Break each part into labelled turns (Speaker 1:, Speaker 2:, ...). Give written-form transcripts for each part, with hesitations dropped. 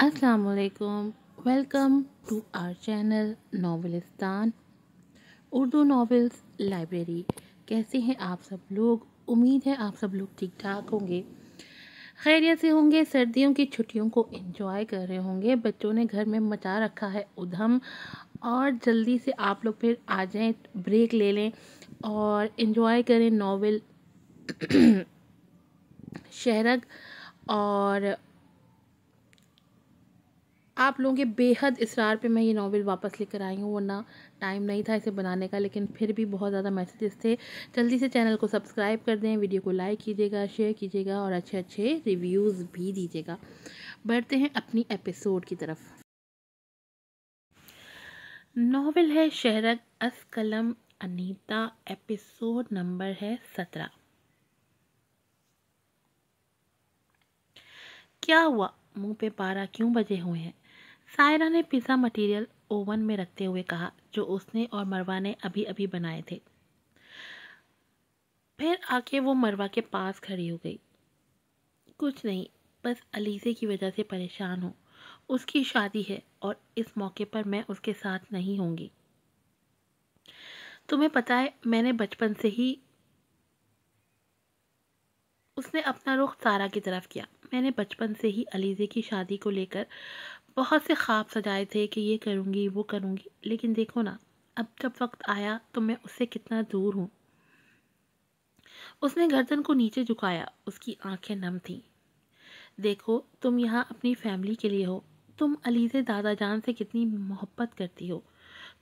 Speaker 1: अस्सलाम वालेकुम। Welcome to our channel Novelistan Urdu novels library. कैसे हैं आप सब लोग? उम्मीद है आप सब लोग ठीक ठाक होंगे, खैरियत से होंगे। सर्दियों की छुट्टियों को एंजॉय कर रहे होंगे। बच्चों ने घर में मचा रखा है उधम, और जल्दी से आप लोग फिर आ जाएं, ब्रेक ले लें और एंजॉय करें नॉवेल शहरग। और आप लोगों के बेहद इसरार पे मैं ये नॉवेल वापस लेकर आई हूँ, वरना टाइम नहीं था इसे बनाने का, लेकिन फिर भी बहुत ज़्यादा मैसेजेस थे। जल्दी से चैनल को सब्सक्राइब कर दें, वीडियो को लाइक कीजिएगा, शेयर कीजिएगा और अच्छे अच्छे रिव्यूज़ भी दीजिएगा। बढ़ते हैं अपनी एपिसोड की तरफ। नॉवेल है शहरग अस कलम अनीता। एपिसोड नंबर है 17। क्या हुआ? मुंह पे 12 क्यों बजे हुए हैं? सायरा ने पिज़्ज़ा मटेरियल ओवन में रखते हुए कहा, जो उसने और मरवा ने अभी अभी बनाए थे। फिर आके वो मरवा के पास खड़ी हो गई। कुछ नहीं, बस अलीज़े की वजह से परेशान हूँ। उसकी शादी है और इस मौके पर मैं उसके साथ नहीं होंगी। तुम्हें पता है, मैंने बचपन से ही उसने अपना रुख सारा की तरफ किया। मैंने बचपन से ही अलीज़े की शादी को लेकर बहुत से ख्वाब सजाए थे कि ये करूँगी वो करूँगी, लेकिन देखो ना, अब जब वक्त आया तो मैं उससे कितना दूर हूँ। उसने गर्दन को नीचे झुकाया, उसकी आंखें नम थीं। देखो, तुम यहाँ अपनी फैमिली के लिए हो। तुम अलीज़े दादा जान से कितनी मोहब्बत करती हो।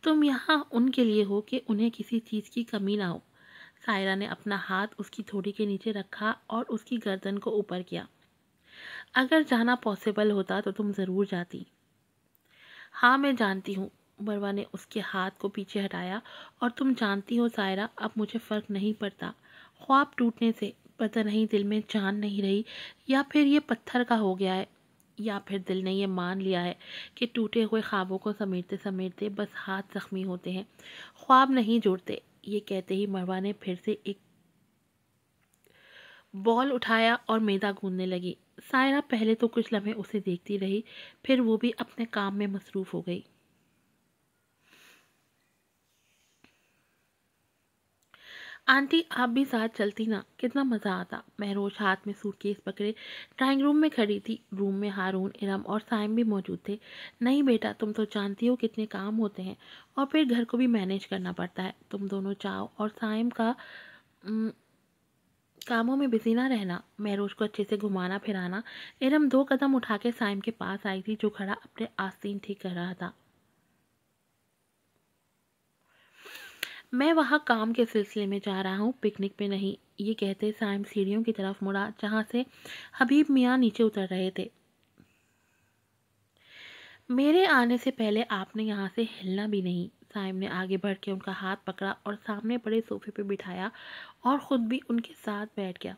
Speaker 1: तुम यहाँ उनके लिए हो कि उन्हें किसी चीज़ की कमी ना हो। सायरा ने अपना हाथ उसकी थोड़ी के नीचे रखा और उसकी गर्दन को ऊपर किया। अगर जाना पॉसिबल होता तो तुम ज़रूर जाती। हाँ, मैं जानती हूँ। मरवा ने उसके हाथ को पीछे हटाया। और तुम जानती हो सायरा, अब मुझे फ़र्क नहीं पड़ता। ख्वाब टूटने से पता नहीं दिल में जान नहीं रही, या फिर ये पत्थर का हो गया है, या फिर दिल ने ये मान लिया है कि टूटे हुए ख्वाबों को समेटते समेटते बस हाथ जख्मी होते हैं, ख्वाब नहीं जुड़ते। ये कहते ही मरवा ने फिर से एक बॉल उठाया और मैदा गूंदने लगी। सायरा पहले तो कुछ लम्हे उसे देखती रही, फिर वो भी अपने काम में मसरूफ़ हो गई। आंटी, आप भी साथ चलती ना, कितना मज़ा आता। महरोज हाथ में सूटकेस पकड़े ड्राइंग रूम में खड़ी थी। रूम में हारून, इरम और साइम भी मौजूद थे। नहीं बेटा, तुम तो जानती हो कितने काम होते हैं, और फिर घर को भी मैनेज करना पड़ता है। तुम दोनों जाओ और साइम का उम, कामों में बिजी ना रहना। महरोज को अच्छे से घुमाना फिराना। इरम 2 कदम उठा के साइम के पास आई थी, जो खड़ा अपने आस्तीन ठीक कर रहा था। मैं वहाँ काम के सिलसिले में जा रहा हूँ, पिकनिक पे नहीं। ये कहते साइम सीढ़ियों की तरफ मुड़ा, जहाँ से हबीब मियाँ नीचे उतर रहे थे। मेरे आने से पहले आपने यहाँ से हिलना भी नहीं। साइम ने आगे बढ़ के उनका हाथ पकड़ा और सामने पड़े सोफे पे बिठाया, और ख़ुद भी उनके साथ बैठ गया।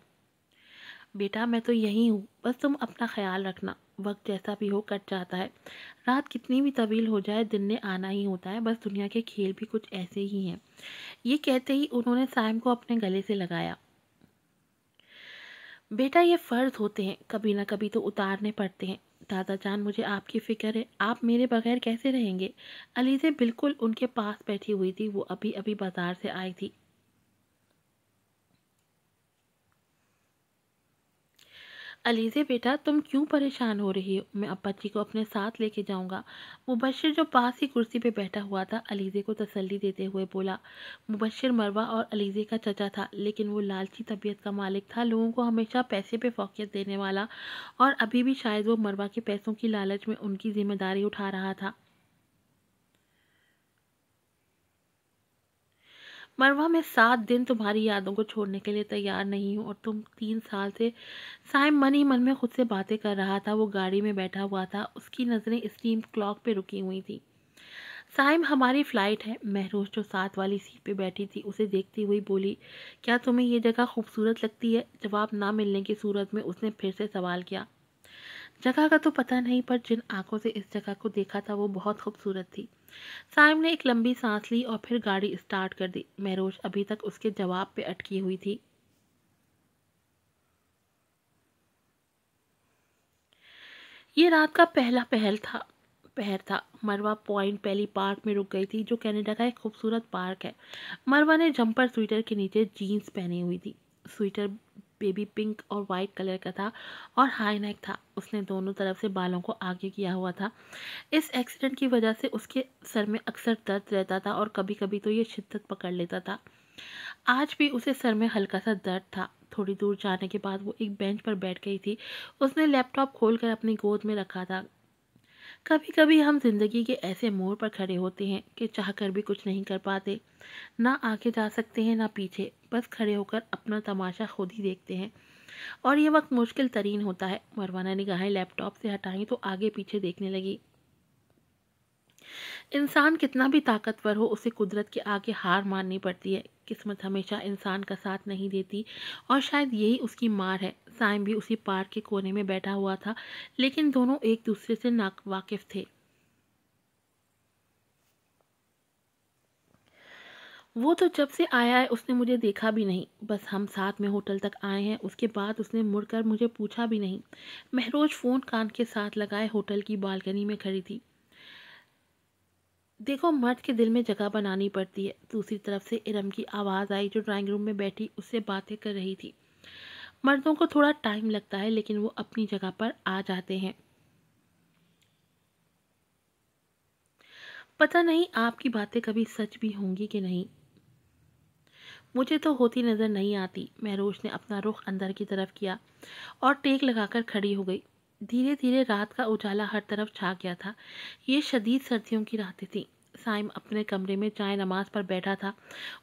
Speaker 1: बेटा, मैं तो यहीं हूँ, बस तुम अपना ख्याल रखना। वक्त जैसा भी हो कट जाता है। रात कितनी भी तवील हो जाए, दिन ने आना ही होता है। बस दुनिया के खेल भी कुछ ऐसे ही हैं। ये कहते ही उन्होंने साइम को अपने गले से लगाया। बेटा, ये फ़र्ज़ होते हैं, कभी ना कभी तो उतारने पड़ते हैं। दादा जान, मुझे आपकी फ़िक्र है। आप मेरे बगैर कैसे रहेंगे? अलीज़े बिल्कुल उनके पास बैठी हुई थी। वो अभी अभी बाज़ार से आई थी। अलीज़े बेटा, तुम क्यों परेशान हो रही हो? मैं अब्बा जी को अपने साथ लेके जाऊंगा। मुबश्शिर, जो पास ही कुर्सी पे बैठा हुआ था, अलीज़े को तसल्ली देते हुए बोला। मुबश्शिर मरवा और अलीज़े का चचा था, लेकिन वो लालची तबीयत का मालिक था, लोगों को हमेशा पैसे पे फ़ौक़ियत देने वाला। और अभी भी शायद वो मरवा के पैसों की लालच में उनकी ज़िम्मेदारी उठा रहा था। मरवा, मैं 7 दिन तुम्हारी यादों को छोड़ने के लिए तैयार नहीं हूँ, और तुम 3 साल से। साइम मन ही मन में खुद से बातें कर रहा था। वो गाड़ी में बैठा हुआ था, उसकी नज़रें स्टीम क्लॉक पे रुकी हुई थी। साइम, हमारी फ़्लाइट है। महरोज, जो साथ वाली सीट पे बैठी थी, उसे देखती हुई बोली। क्या तुम्हें ये जगह खूबसूरत लगती है? जवाब ना मिलने की सूरत में उसने फिर से सवाल किया। जगह का तो पता नहीं, पर जिन आंखों से इस जगह को देखा था वो बहुत खूबसूरत थी। साइम ने एक लंबी सांस ली और फिर गाड़ी स्टार्ट कर दी। महरोज अभी तक उसके जवाब पे अटकी हुई थी। یہ رات کا پہلا پہر تھا۔ مروہ پوائنٹ پیلی پارک میں رک گئی تھی، جو کینیڈا کا ایک خوبصورت پارک ہے۔ مروہ نے جمپر سویٹر کے نیچے جینز پہنی ہوئی تھی۔ سویٹر بیبی پنک اور وائٹ کلر کا تھا اور ہائی نیک تھا۔ اس نے دونوں طرف سے بالوں کو آگے کیا ہوا تھا۔ اس ایکسیڈنٹ کی وجہ سے اس کے سر میں اکثر درد رہتا تھا اور کبھی کبھی تو یہ شدت پکڑ لیتا تھا۔ آج بھی اسے سر میں ہلکا سا درد تھا۔ تھوڑی دور جانے کے بعد وہ ایک بینچ پر بیٹھ گئی تھی۔ اس نے لیپ ٹاپ کھول کر اپنی گود میں رکھا تھا۔ کبھی کبھی ہم زندگی کے ایسے موڑ پر کھڑے ہوتے ہیں کہ چاہ کر بھی کچھ نہیں کر پاتے، نہ آگے جا سکتے ہیں نہ پیچھے، بس کھڑے ہو کر اپنا تماشا خود ہی دیکھتے ہیں، اور یہ وقت مشکل ترین ہوتا ہے۔ مروہ نے نگاہیں لیپ ٹاپ سے ہٹائیں تو آگے پیچھے دیکھنے لگی۔ انسان کتنا بھی طاقتور ہو، اسے قدرت کے آگے ہار ماننی پڑتی ہے۔ قسمت ہمیشہ انسان کا ساتھ نہیں دیتی، اور شاید یہی اس کی مار ہے۔ سائم بھی اسی پارک کے کونے میں بیٹھا ہوا تھا، لیکن دونوں ایک دوسرے سے واقف تھے۔ وہ تو جب سے آیا ہے اس نے مجھے دیکھا بھی نہیں، بس ہم ساتھ میں ہوٹل تک آئے ہیں، اس کے بعد اس نے مڑ کر مجھے پوچھا بھی نہیں۔ مہروز فون کان کے ساتھ لگائے ہوٹل کی بالکنی میں کھڑی تھی۔ دیکھو، مرد کے دل میں جگہ بنانی پڑتی ہے۔ دوسری طرف سے ارم کی آواز آئی، جو ڈرائنگ روم میں بیٹھی اس سے باتیں کر رہی تھی۔ مردوں کو تھوڑا ٹائم لگتا ہے، لیکن وہ اپنی جگہ پر آ جاتے ہیں۔ پتہ نہیں آپ کی باتیں کبھی سچ بھی ہوں گی کہ نہیں، مجھے تو ہوتی نظر نہیں آتی۔ مہروش نے اپنا رخ اندر کی طرف کیا اور ٹیک لگا کر کھڑی ہو گئی۔ دھیرے دھیرے رات کا اجالا ہر طرف چھا گیا تھا۔ یہ شدید سردیوں کی راتیں تھیں۔ سائم اپنے کمرے میں چائے نماز پر بیٹھا تھا۔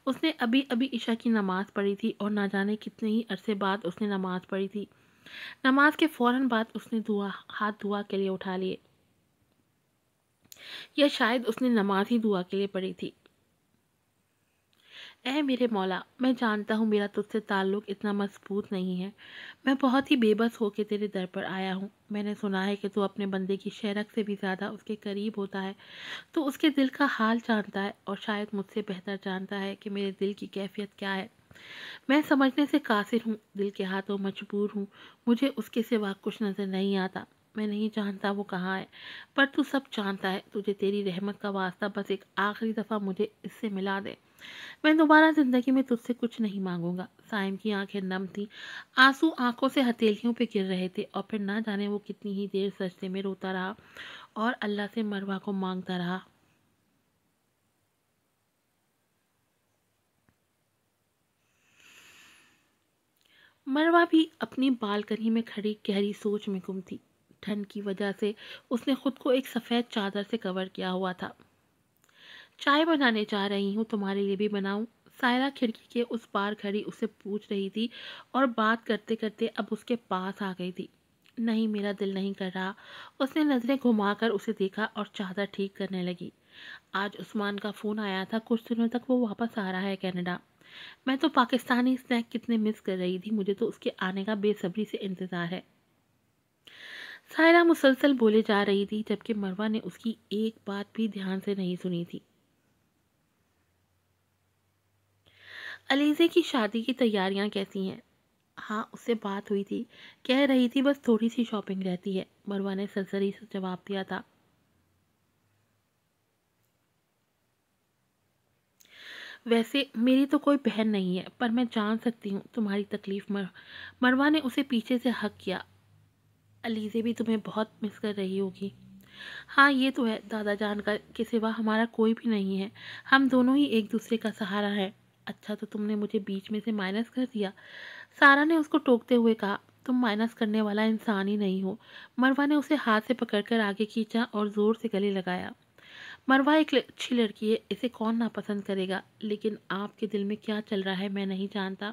Speaker 1: اس نے ابھی عشاء کی نماز پڑھی تھی، اور نہ جانے کتنے ہی عرصے بعد اس نے نماز پڑھی تھی۔ نماز کے فوراً بعد اس نے ہاتھ دعا کے لیے اٹھا لیے، یا شاید اس نے نماز ہی دعا کے لیے پڑھی تھی۔ اے میرے مولا، میں جانتا ہوں میرا تجھ سے تعلق اتنا مضبوط نہیں ہے۔ میں بہت ہی بے بس ہو کے تیرے در پر آیا ہوں۔ میں نے سنا ہے کہ تو اپنے بندے کی شہرک سے بھی زیادہ اس کے قریب ہوتا ہے۔ تو اس کے دل کا حال جانتا ہے، اور شاید مجھ سے بہتر جانتا ہے کہ میرے دل کی کیفیت کیا ہے۔ میں سمجھنے سے قاصر ہوں، دل کے ہاتھوں مجبور ہوں۔ مجھے اس کے سوا کچھ نظر نہیں آتا۔ میں نہیں جانتا وہ کہاں ہے، پر تو سب جانتا ہے۔ تجھے تیری رحمت کا واسطہ بس ایک آخری دفعہ مجھے اس سے ملا دے۔ میں دوبارہ زندگی میں تجھ سے کچھ نہیں مانگوں گا۔ سائم کی آنکھیں نم تھیں، آنسو آنکھوں سے ہتھیلیوں پہ گر رہے تھے، اور پھر نہ جانے وہ کتنی ہی دیر سجدے میں روتا رہا اور اللہ سے مروہ کو مانگتا رہا۔ مروہ بھی اپنی بالکنی میں کھڑی گہری سوچ میں گم تھی۔ ٹھنڈ کی وجہ سے اس نے خود کو ایک سفید چادر سے کور کیا ہوا تھا۔ چائے بنانے جا رہی ہوں، تمہارے لیے بھی بناؤں؟ سائرہ کھڑکی کے اس پار کھڑی اسے پوچھ رہی تھی، اور بات کرتے کرتے اب اس کے پاس آ گئی تھی۔ نہیں، میرا دل نہیں کر رہا۔ اس نے نظریں گھما کر اسے دیکھا اور چادر ٹھیک کرنے لگی۔ آج عثمان کا فون آیا تھا، کچھ دنوں تک وہ واپس آ رہا ہے کینیڈا۔ میں تو پاکستانی اسنیک کتنے مس کر رہی تھی، مجھے تو اس کے آنے کا بے صبری سے انتظار ہے۔ سائرہ مسلسل بولے جا رہی تھی، جبکہ مروہ نے اس کی ایک بات بھی دھیان سے نہیں سنی تھی۔ علیزے کی شادی کی تیاریاں کیسی ہیں؟ ہاں، اس سے بات ہوئی تھی، کہہ رہی تھی بس تھوڑی سی شاپنگ رہتی ہے، مروہ نے سرسری سے جواب دیا تھا۔ ویسے میری تو کوئی بہن نہیں ہے، پر میں جان سکتی ہوں تمہاری تکلیف۔ مروہ نے اسے پیچھے سے ہگ کیا۔ علیزے بھی تمہیں بہت مس کر رہی ہوگی۔ ہاں، یہ تو ہے، دادا جان کا کے سوا ہمارا کوئی بھی نہیں ہے، ہم دونوں ہی ایک دوسرے کا سہارا ہے۔ اچھا، تو تم نے مجھے بیچ میں سے مائنس کر دیا، سارا نے اس کو ٹوکتے ہوئے کہا۔ تم مائنس کرنے والا انسان ہی نہیں ہو۔ مروہ نے اسے ہاتھ سے پکڑ کر آگے کھینچا اور زور سے گلے لگایا۔ مروہ ایک اچھی لڑکی ہے، اسے کون ناپسند کرے گا، لیکن آپ کے دل میں کیا چل رہا ہے میں نہیں جانتا۔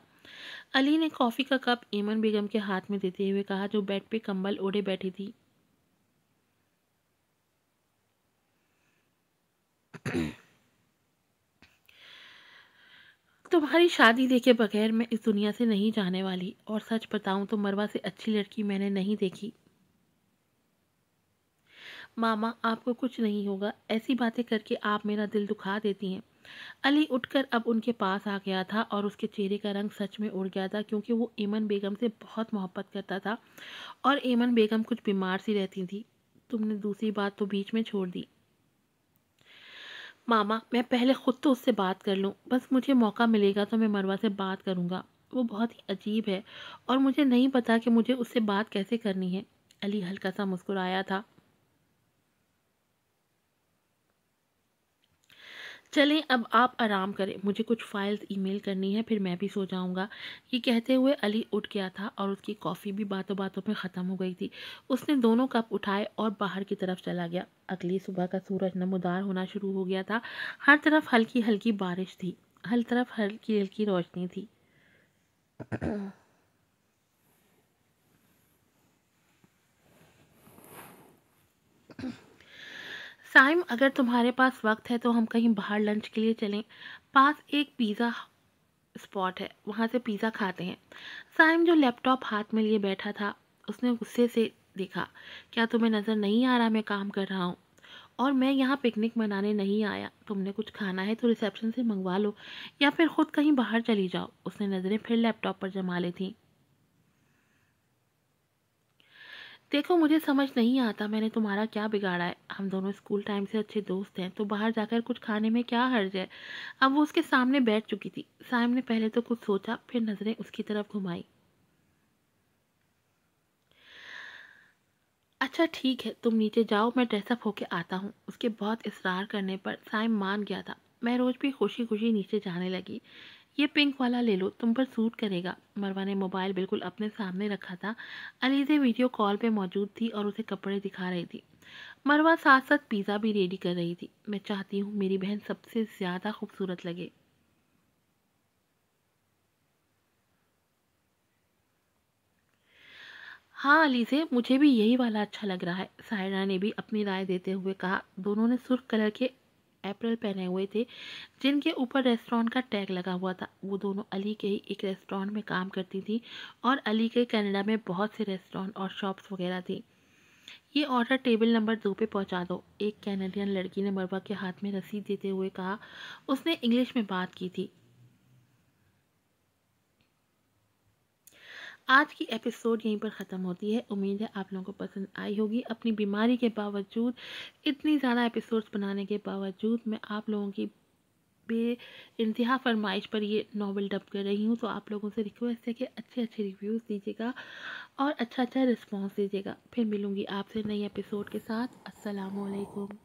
Speaker 1: علی نے کافی کا کپ ایمن بیگم کے ہاتھ میں دیتے ہوئے کہا، جو بیڈ پہ کمبل اوڑھے بیٹھی تھی۔ تمہاری شادی دیکھے بغیر میں اس دنیا سے نہیں جانے والی، اور سچ بتاؤں تو مروہ سے اچھی لڑکی میں نے نہیں دیکھی۔ ماما، آپ کو کچھ نہیں ہوگا، ایسی باتیں کر کے آپ میرا دل دکھا دیتی ہیں۔ علی اٹھ کر اب ان کے پاس آ گیا تھا، اور اس کے چہرے کا رنگ سچ میں اڑ گیا تھا، کیونکہ وہ ایمن بیگم سے بہت محبت کرتا تھا، اور ایمن بیگم کچھ بیمار سی رہتی تھی۔ तुमने दूसरी बात तो बीच में छोड़ दी। मामा, मैं पहले खुद तो उससे बात कर लूँ, बस मुझे मौका मिलेगा तो मैं मरवा से बात करूँगा। वो बहुत ही अजीब है और मुझे नहीं पता कि मुझे उससे बात कैसे करनी है। अली हल्का सा मुस्कुराया था। चलें, अब आप आराम करें, मुझे कुछ फाइल्स ईमेल करनी है, फिर मैं भी सो जाऊंगा। ये कहते हुए अली उठ गया था और उसकी कॉफ़ी भी बातों बातों में ख़त्म हो गई थी। उसने दोनों कप उठाए और बाहर की तरफ चला गया। अगली सुबह का सूरज नमूदार होना शुरू हो गया था। हर तरफ हल्की हल्की बारिश थी, हर तरफ हल्की हल्की रोशनी थी। साइम, अगर तुम्हारे पास वक्त है तो हम कहीं बाहर लंच के लिए चलें। पास एक पिज़्ज़ा स्पॉट है, वहाँ से पिज़्ज़ा खाते हैं। साइम, जो लैपटॉप हाथ में लिए बैठा था, उसने गुस्से से देखा। क्या तुम्हें नज़र नहीं आ रहा मैं काम कर रहा हूँ? और मैं यहाँ पिकनिक मनाने नहीं आया। तुमने कुछ खाना है तो रिसेप्शन से मंगवा लो या फिर खुद कहीं बाहर चली जाओ। उसने नज़रें फिर लैपटॉप पर जमा ली थी। देखो, मुझे समझ नहीं आता मैंने तुम्हारा क्या बिगाड़ा है। हम दोनों स्कूल टाइम से अच्छे दोस्त हैं, तो बाहर जाकर कुछ खाने में क्या हर्ज है। अब वो उसके सामने बैठ चुकी थी। साइम ने पहले तो कुछ सोचा, फिर नज़रें उसकी तरफ घुमाई। अच्छा ठीक है, तुम नीचे जाओ, मैं ड्रेसअप होके आता हूँ। उसके बहुत इसरार करने पर साइम मान गया था। मैं रोज भी खुशी खुशी नीचे जाने लगी। ये पिंक वाला ले लो, तुम पर सूट करेगा। मरवा ने मोबाइल बिल्कुल अपने सामने रखा था। अलीज़े वीडियो कॉल पे मौजूद थी और उसे कपड़े दिखा रही थी। मरवा साथ साथ पिज़्ज़ा भी रेडी कर रही थी। मैं चाहती हूँ मेरी बहन सबसे ज़्यादा खूबसूरत लगे। हाँ अलीज़े, मुझे भी यही वाला अच्छा लग रहा है। सायरा ने भी अपनी राय देते हुए कहा। दोनों ने सुर्ख कलर के एप्रल पहने हुए थे जिनके ऊपर रेस्टोरेंट का टैग लगा हुआ था। वो दोनों अली के ही एक रेस्टोरेंट में काम करती थी और अली के कनाडा में बहुत से रेस्टोरेंट और शॉप्स वगैरह थी। ये ऑर्डर टेबल नंबर 2 पे पहुंचा दो, एक कैनेडियन लड़की ने मरवा के हाथ में रसीद देते हुए कहा। उसने इंग्लिश में बात की थी। आज की एपिसोड यहीं पर ख़त्म होती है। उम्मीद है आप लोगों को पसंद आई होगी। अपनी बीमारी के बावजूद, इतनी ज़्यादा एपिसोड्स बनाने के बावजूद, मैं आप लोगों की बे इंतहा फरमाइश पर ये नावल डब कर रही हूँ। तो आप लोगों से रिक्वेस्ट है कि अच्छे अच्छे रिव्यूज़ दीजिएगा और अच्छा अच्छा रिस्पॉन्स दीजिएगा। फिर मिलूँगी आपसे नई एपिसोड के साथ। अस्सलाम वालेकुम।